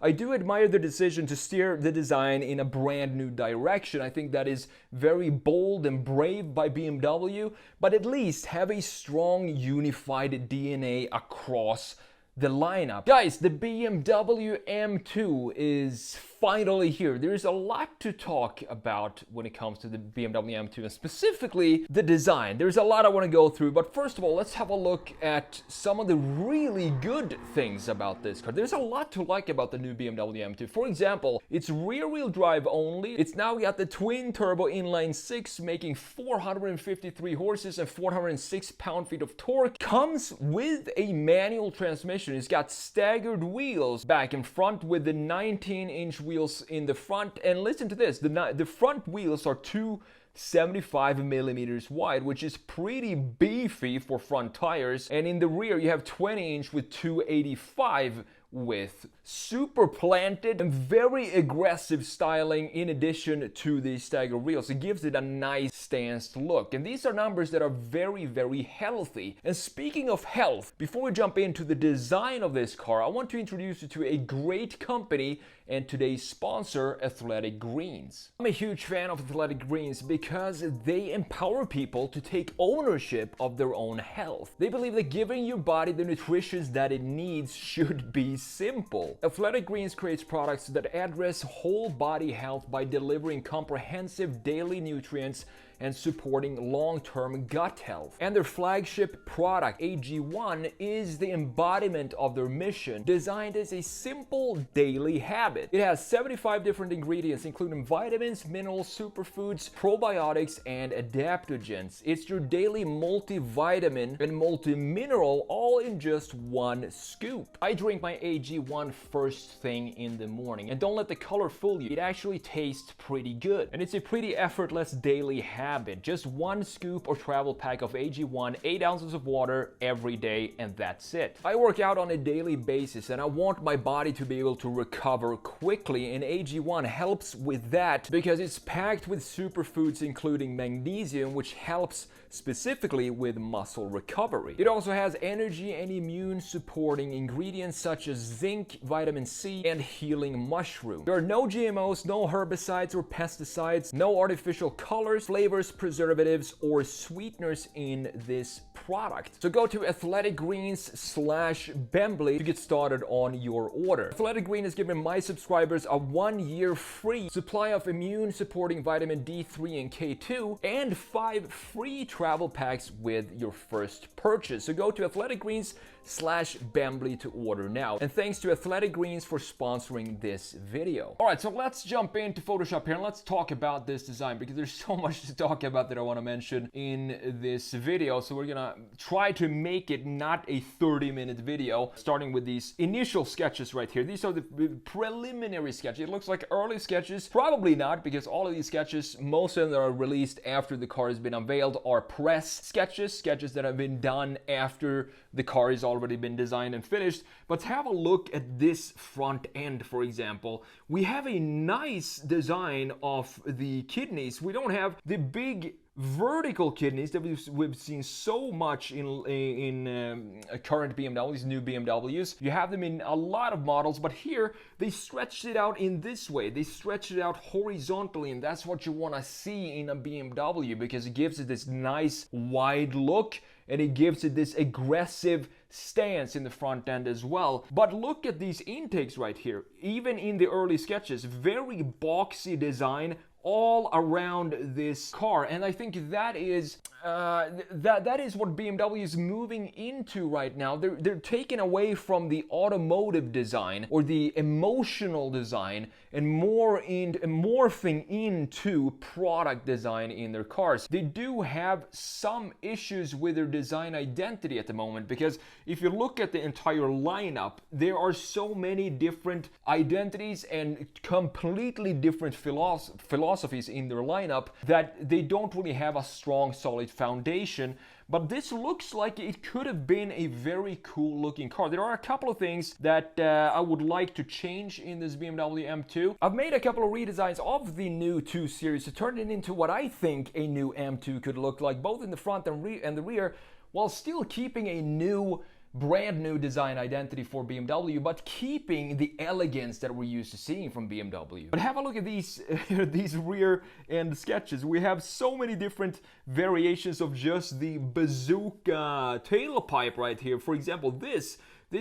I do admire the decision to steer the design in a brand new direction. I think that is very bold and brave by BMW, but at least have a strong unified DNA across the lineup. Guys, the BMW M2 is finally here. There's a lot to talk about when it comes to the BMW M2 and specifically the design. There's a lot I want to go through, but first of all, let's have a look at some of the really good things about this car. There's a lot to like about the new BMW M2. For example, it's rear-wheel drive only. It's now got the twin-turbo inline-six, making 453 horses and 406 pound-feet of torque. Comes with a manual transmission. It's got staggered wheels back and front with the 19-inch wheels in the front. And listen to this, the front wheels are 275 millimeters wide, which is pretty beefy for front tires. And in the rear, you have 20-inch with 285 with super planted and very aggressive styling in addition to the staggered wheels. It gives it a nice stance look. And these are numbers that are very, very healthy. And speaking of health, before we jump into the design of this car, I want to introduce you to a great company and today's sponsor, Athletic Greens. I'm a huge fan of Athletic Greens because they empower people to take ownership of their own health. They believe that giving your body the nutrition that it needs should be simple. Athletic Greens creates products that address whole body health by delivering comprehensive daily nutrients and supporting long-term gut health. And their flagship product, AG1, is the embodiment of their mission, designed as a simple daily habit. It has 75 different ingredients, including vitamins, minerals, superfoods, probiotics, and adaptogens. It's your daily multivitamin and multi-mineral all in just one scoop. I drink my AG1 first thing in the morning, and don't let the color fool you. It actually tastes pretty good, and it's a pretty effortless daily habit. Just one scoop or travel pack of AG1, 8 ounces of water every day, and that's it. I work out on a daily basis and I want my body to be able to recover quickly, and AG1 helps with that because it's packed with superfoods including magnesium, which helps specifically with muscle recovery. It also has energy and immune supporting ingredients such as zinc, vitamin C, and healing mushroom. There are no GMOs, no herbicides or pesticides, no artificial colors, flavors, preservatives, or sweeteners in this product. So go to athleticgreens/Bembly to get started on your order. Athletic Green has given my subscribers a 1-year free supply of immune supporting vitamin D3 and K2 and 5 free travel packs with your first purchase. So go to athleticgreens/Bembly to order now. And thanks to Athletic Greens for sponsoring this video. All right, so let's jump into Photoshop here and let's talk about this design because there's so much to talk about that I want to mention in this video. So we're gonna try to make it not a 30-minute video, starting with these initial sketches right here. These are the preliminary sketches. It looks like early sketches. Probably not, because all of these sketches, most of them that are released after the car has been unveiled, are press sketches that have been done after the car has already been designed and finished. But have a look at this front end, for example. We have a nice design of the kidneys. We don't have the big vertical kidneys that we've seen so much in current BMWs, new BMWs. You have them in a lot of models, but here they stretched it out in this way. They stretched it out horizontally, and that's what you want to see in a BMW because it gives it this nice wide look and it gives it this aggressive stance in the front end as well. But look at these intakes right here. Even in the early sketches, very boxy design all around this car, and I think that is that is what BMW is moving into right now. They're taking away from the automotive design or the emotional design and morphing into product design in their cars. They do have some issues with their design identity at the moment because if you look at the entire lineup, there are so many different identities and completely different philosophies in their lineup that they don't really have a strong, solid foundation. But this looks like it could have been a very cool looking car. There are a couple of things that I would like to change in this BMW M2. I've made a couple of redesigns of the new 2 Series to turn it into what I think a new M2 could look like, both in the front and the rear, while still keeping a new brand new design identity for BMW, but keeping the elegance that we're used to seeing from BMW. But have a look at these these rear end sketches. We have so many different variations of just the bazooka tailpipe right here. For example, this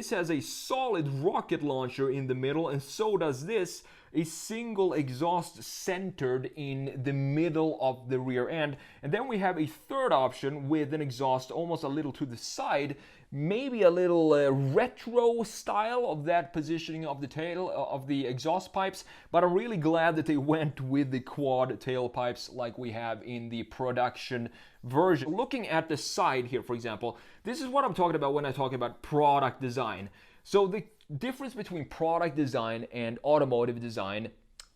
has a solid rocket launcher in the middle, and so does this. A single exhaust centered in the middle of the rear end. And then we have a third option with an exhaust almost a little to the side, maybe a little retro style of that positioning of the tail of the exhaust pipes. But I'm really glad that they went with the quad tailpipes like we have in the production version. Looking at the side here, for example, this is what I'm talking about when I talk about product design. So the difference between product design and automotive design,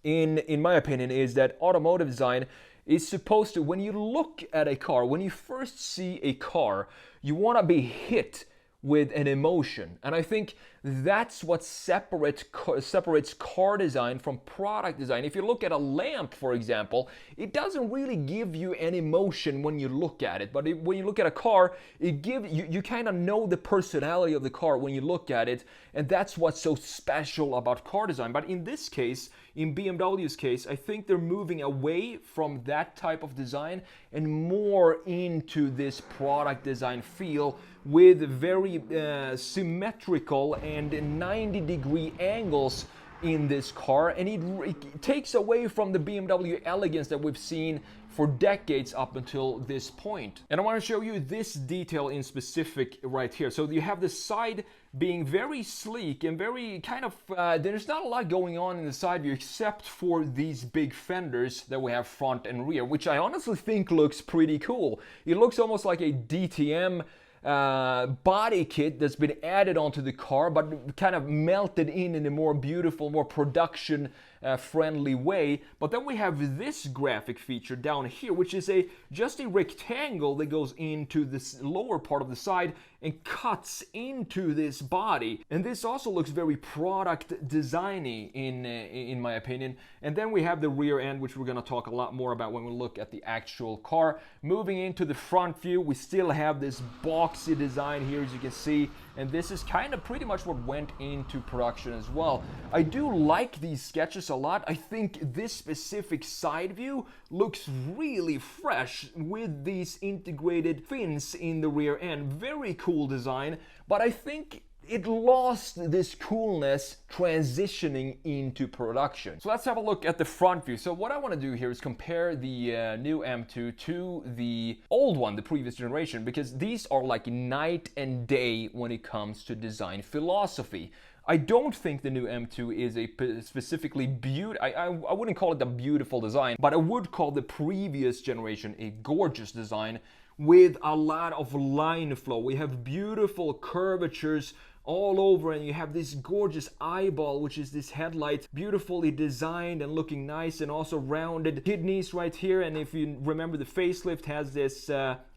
in my opinion, is that automotive design is supposed to, when you look at a car, when you first see a car, you want to be hit with an emotion. And I think that's what separates car design from product design. If you look at a lamp, for example, it doesn't really give you an emotion when you look at it. But when you look at a car, you kind of know the personality of the car when you look at it. And that's what's so special about car design. But in this case, in BMW's case, I think they're moving away from that type of design and more into this product design feel with very symmetrical and 90-degree angles in this car, and it takes away from the BMW elegance that we've seen for decades up until this point. And I want to show you this detail in specific right here. So you have the side being very sleek and very kind of, there's not a lot going on in the side view except for these big fenders that we have front and rear, which I honestly think looks pretty cool. It looks almost like a DTM body kit that's been added onto the car, but kind of melted in a more beautiful, more production friendly way. But then we have this graphic feature down here, which is just a rectangle that goes into this lower part of the side and cuts into this body. And this also looks very product designy in my opinion. And then we have the rear end, which we're going to talk a lot more about when we look at the actual car. Moving into the front view, we still have this boxy design here, as you can see, and this is kind of pretty much what went into production as well. I do like these sketches a lot. I think this specific side view looks really fresh with these integrated fins in the rear end. Very cool design, but I think it lost this coolness transitioning into production. So let's have a look at the front view. So what I want to do here is compare the new M2 to the old one, the previous generation, because these are like night and day when it comes to design philosophy. I don't think the new M2 is a specifically beautiful, I wouldn't call it a beautiful design, but I would call the previous generation a gorgeous design with a lot of line flow. We have beautiful curvatures all over, and you have this gorgeous eyeball, which is this headlight, beautifully designed and looking nice, and also rounded kidneys right here. And if you remember, the facelift has this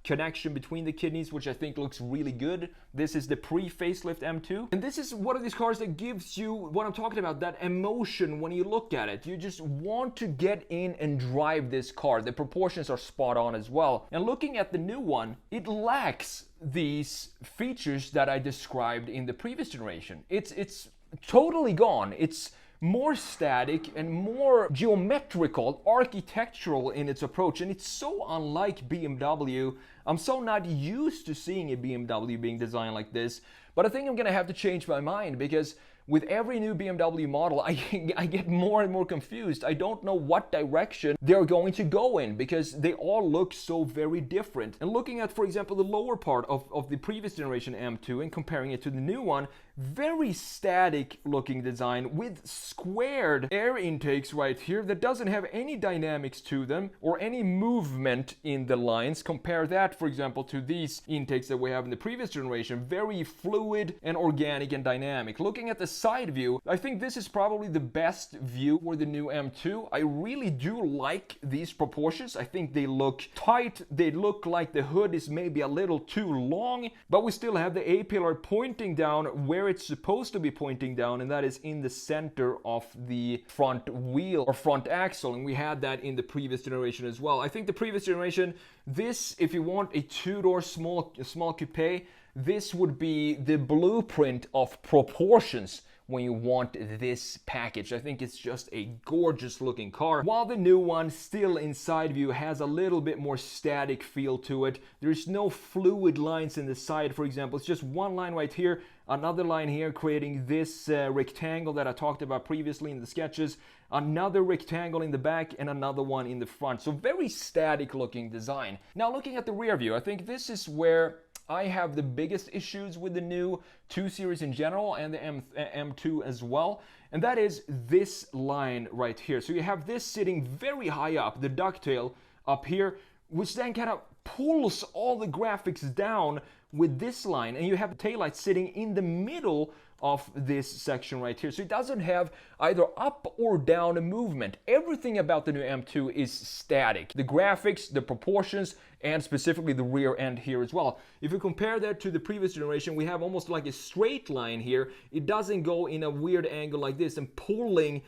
connection between the kidneys, which I think looks really good. This is the pre-facelift M2, and this is one of these cars that gives you what I'm talking about, that emotion when you look at it. You just want to get in and drive this car. The proportions are spot on as well. And looking at the new one, it lacks these features that I described in the previous generation. It's totally gone. It's more static and more geometrical, architectural in its approach, and it's so unlike BMW. I'm so not used to seeing a BMW being designed like this, but I think I'm gonna have to change my mind, because with every new BMW model, I get more and more confused. I don't know what direction they're going to go in, because they all look so very different. And looking at, for example, the lower part of the previous generation M2 and comparing it to the new one, very static looking design with squared air intakes right here that doesn't have any dynamics to them or any movement in the lines. Compare that, for example, to these intakes that we have in the previous generation. Very fluid and organic and dynamic. Looking at the side view, I think this is probably the best view for the new M2. I really do like these proportions. I think they look tight. They look like the hood is maybe a little too long, but we still have the A-pillar pointing down where it's supposed to be pointing down, and that is in the center of the front wheel or front axle, and we had that in the previous generation as well. I think the previous generation, this, if you want a two-door small coupe, this would be the blueprint of proportions when you want this package. I think it's just a gorgeous looking car. While the new one still inside view has a little bit more static feel to it. There's no fluid lines in the side, for example. It's just one line right here, another line here creating this rectangle that I talked about previously in the sketches, another rectangle in the back and another one in the front. So very static looking design. Now looking at the rear view, I think this is where I have the biggest issues with the new 2 Series in general and the M2 as well, and that is this line right here. So you have this sitting very high up, the ducktail up here, which then kind of pulls all the graphics down with this line, and you have the taillight sitting in the middle of this section right here. So it doesn't have either up or down movement. Everything about the new M2 is static. The graphics, the proportions, and specifically the rear end here as well. If you compare that to the previous generation, we have almost like a straight line here. It doesn't go in a weird angle like this and pulling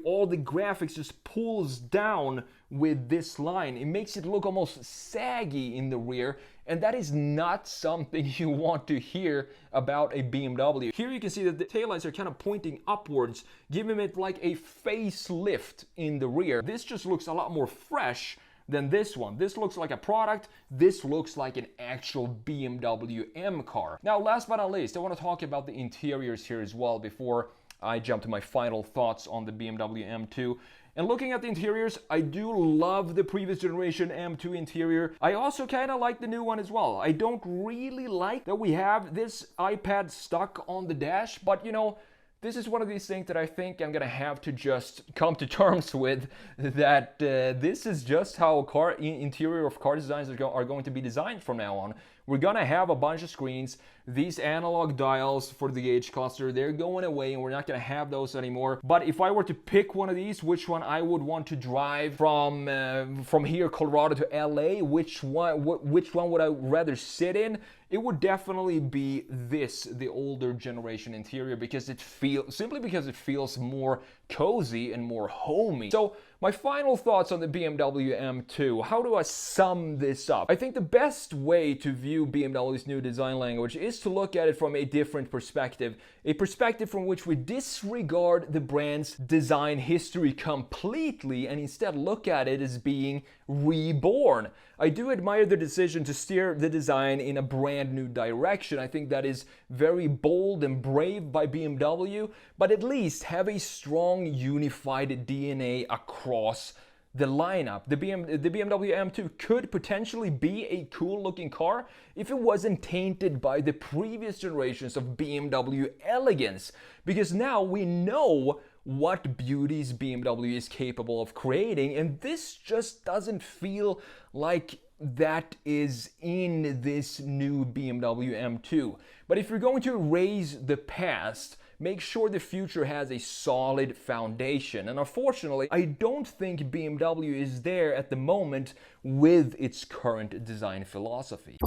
all the graphics just pulls down with this line. It makes it look almost saggy in the rear, and that is not something you want to hear about a BMW. Here you can see that the taillights are kind of pointing upwards, giving it like a facelift in the rear. This just looks a lot more fresh than this one. This looks like a product. This looks like an actual BMW M car. Now, last but not least, I want to talk about the interiors here as well before I jump to my final thoughts on the BMW M2. And looking at the interiors, I do love the previous generation M2 interior. I also kind of like the new one as well. I don't really like that we have this iPad stuck on the dash, but you know, this is one of these things that I think I'm gonna have to just come to terms with, that this is just how interior of car designs are going to be designed from now on. We're gonna have a bunch of screens. These analog dials for the gauge cluster, they're going away and we're not gonna have those anymore. But if I were to pick one of these, which one I would want to drive from here, Colorado to LA, which one would I rather sit in? It would definitely be this, the older generation interior, because it feels more cozy and more homey. So my final thoughts on the BMW M2. How do I sum this up? I think the best way to view BMW's new design language is to look at it from a different perspective. A perspective from which we disregard the brand's design history completely and instead look at it as being reborn. I do admire the decision to steer the design in a brand new direction. I think that is very bold and brave by BMW, but at least have a strong unified DNA across the lineup. The BMW M2 could potentially be a cool looking car if it wasn't tainted by the previous generations of BMW elegance, because now we know what beauties BMW is capable of creating, and this just doesn't feel like that is in this new BMW M2. But if you're going to erase the past, make sure the future has a solid foundation. And unfortunately, I don't think BMW is there at the moment with its current design philosophy.